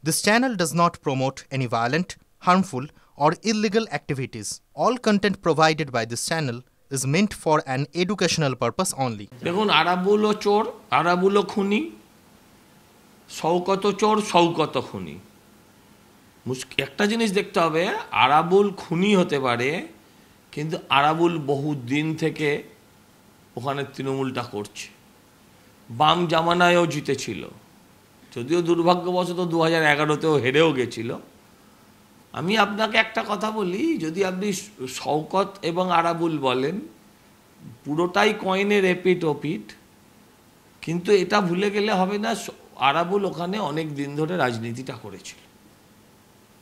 This channel does not promote any violent, harmful, or illegal activities. All content provided by this channel is meant for an educational purpose only. দেখুন আরাবুল ও চোর, আরাবুল ও খুনি, শওকত চোর, শওকত খুনি। একটা জিনিস দেখতে হবে, আরাবুল খুনি হতে পারে, কিন্তু আরাবুল বহু দিন থেকে ওখানে তৃণমূলটা করছে। বাম জামানায়ও জিতেছিল, যদিও দুর্ভাগ্যবশত 2011-তেও হেরেও গেছিল। আমি আপনাকে একটা কথা বলি, যদি আপনি শওকত এবং আরাবুল বলেন, পুরোটাই কয়েনের এপিট ওপিট, কিন্তু এটা ভুলে গেলে হবে না, আরাবুল ওখানে অনেক দিন ধরে রাজনীতিটা করেছিল।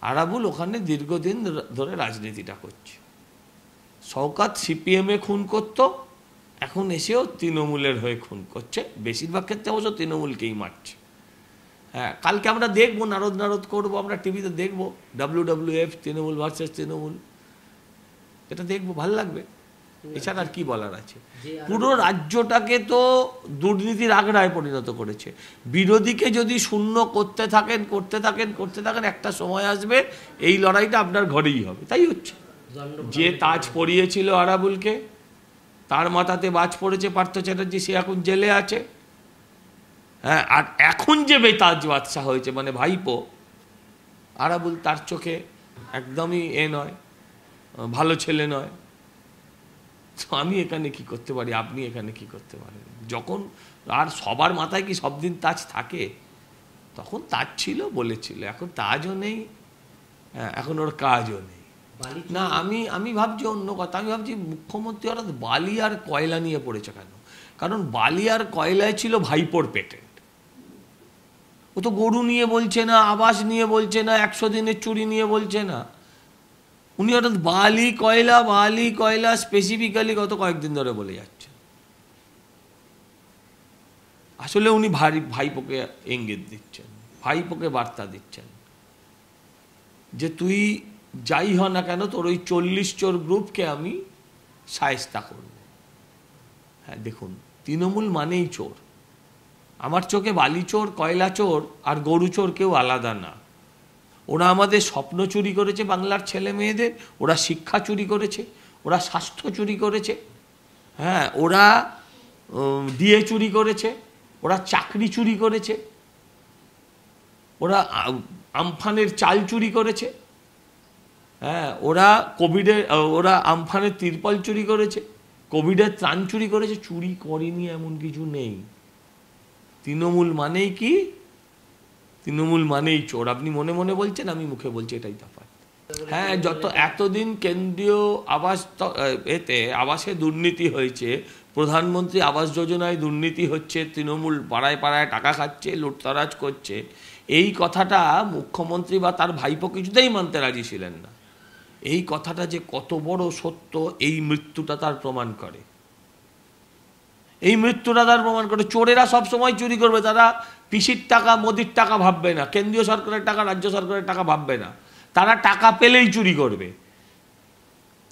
আরাবুল ওখানে দীর্ঘদিন ধরে রাজনীতিটা করছে। শওকত সিপিএমে খুন করত, এখন এসেও তৃণমূলের হয়ে খুন করছে, বেশিরভাগ ক্ষেত্রে অবশ্য তৃণমূলকেই মারছে। হ্যাঁ, কালকে আমরা দেখবো, নারদ করবো, আমরা টিভিতে দেখবো WWF তৃণমূল ভার্সেস তৃণমূল, এটা দেখবো, ভালো লাগবে। এছাড়া আর কি বলার আছে? পুরো রাজ্যটাকে তো দুর্নীতির আগ্রায় পরিণত করেছে। বিরোধীকে যদি শূন্য করতে থাকেন, একটা সময় আসবে এই লড়াইটা আপনার ঘরেই হবে। তাই হচ্ছে, যে তাজ পরিয়েছিল আরাবুলকে, তার মাথাতে বাজ পড়েছে পার্থ চ্যাটার্জি, সে এখন জেলে আছে। হ্যাঁ, আর এখন যে বেতাজ বাদশাহ হয়েছে, মানে ভাইপো, আরাবুল তার চোখে একদমই নয়, ভালো ছেলে নয়। তো আমি এখানে কি করতে পারি, আপনি এখানে কি করতে পারেন? যখন আর সবার মাথায় কি সব দিন তাজ থাকে? তখন তাজ ছিল বলেছিল, এখন তাজও নেই, এখন ওর কাজও নেই। না, আমি ভাবছি অন্য কথা। আমি ভাবছি মুখ্যমন্ত্রী হঠাৎ বালি আর কয়লা নিয়ে পড়েছে কেন? কারণ বালি আর কয়লায় ছিল ভাইপোর পেটেন্ট। ও তো গরু নিয়ে বলছে না, আবাস নিয়ে বলছে না, 100 দিনের চুরি নিয়ে বলছে না। উনি হঠাৎ বালি কয়লা স্পেসিফিক্যালি গত কয়েকদিন ধরে বলে যাচ্ছেন। আসলে উনি ভাইপোকে ইঙ্গিত দিচ্ছেন, ভাইপোকে বার্তা দিচ্ছেন যে তুই যাই হ না কেন, তোর ওই 40 চোর গ্রুপকে আমি শায়েস্তা করব। হ্যাঁ, দেখুন, তৃণমূল মানেই চোর। আমার চোখে বালি চোর, কয়লা চোর আর গরু চোর কেউ আলাদা না। ওরা আমাদের স্বপ্ন চুরি করেছে, বাংলার ছেলে মেয়েদের, ওরা শিক্ষা চুরি করেছে, ওরা স্বাস্থ্য চুরি করেছে, হ্যাঁ, ওরা ডিএ চুরি করেছে, ওরা চাকরি চুরি করেছে, ওরা আমফানের চাল চুরি করেছে, হ্যাঁ, ওরা আমফানের তিরপল চুরি করেছে, কোভিডের ত্রাণ চুরি করেছে। চুরি করেনি এমন কিছু নেই। তৃণমূল মানেই কি? তৃণমূল মানেই চোর। আপনি মনে মনে বলছেন, আমি মুখে বলছি, এটাই তফাৎ। হ্যাঁ, এতদিন কেন্দ্রীয় আবাসে দুর্নীতি হয়েছে, প্রধানমন্ত্রী আবাস যোজনায় দুর্নীতি হচ্ছে, তৃণমূল পাড়ায় পাড়ায় টাকা খাচ্ছে, লুটতরাজ করছে, এই কথাটা মুখ্যমন্ত্রী বা তার ভাইপো কিছুতেই মানতে রাজি ছিলেন না। এই কথাটা যে কত বড় সত্য, এই মৃত্যুটা তার প্রমাণ করে। চোরেরা সব সময় চুরি করবে, তারা পিসির টাকা, মোদির টাকা ভাববে না, কেন্দ্রীয় সরকারের টাকা, রাজ্য সরকারের টাকা ভাববে না, তারা টাকা পেলেই চুরি করবে।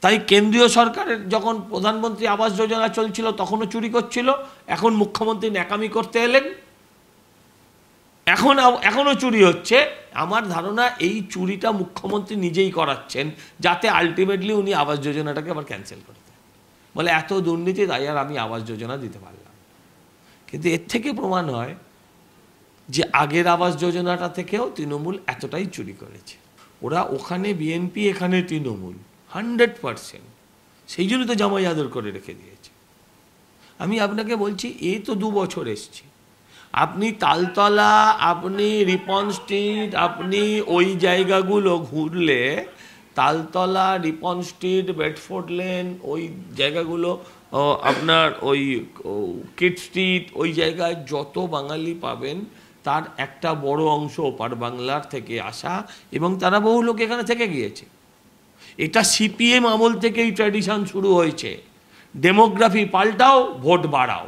তাই কেন্দ্রীয় সরকারের যখন প্রধানমন্ত্রী আবাস যোজনা চলছিল তখনও চুরি করছিল, এখন মুখ্যমন্ত্রী ন্যাকামি করতে এলেন, এখনো চুরি হচ্ছে। আমার ধারণা এই চুরিটা মুখ্যমন্ত্রী নিজেই করাচ্ছেন, যাতে আলটিমেটলি উনি আবাস যোজনাটাকে আবার ক্যান্সেল করে দেন। বলে এত দুর্নীতি, তাই আর আমি আবাস যোজনা দিতে পারলাম। কিন্তু এর থেকে প্রমাণ হয় যে আগের আবাস যোজনাটা থেকেও তৃণমূল এতটাই চুরি করেছে। ওরা ওখানে বিএনপি, এখানে তৃণমূল, 100%। সেই জন্য তো জামাই আদর করে রেখে দিয়েছে। আমি আপনাকে বলছি, তো 2 বছর এসছি, আপনি তালতলা, আপনি রিপন স্ট্রিট, আপনি ওই জায়গাগুলো ঘুরলে, Taltala, Ripon street, Bedford lane, ওই জায়গাগুলো, আপনার ওই কিড স্ট্রিট, ওই জায়গায় যত বাঙালি পাবেন, তার একটা বড় অংশ ওপার বাংলার থেকে আসা, এবং তারা বহু লোক এখানে থেকে গিয়েছে। এটা সিপিএম আমল থেকেই ট্র্যাডিশন শুরু হয়েছে, ডেমোগ্রাফি পাল্টাও, ভোট বাড়াও।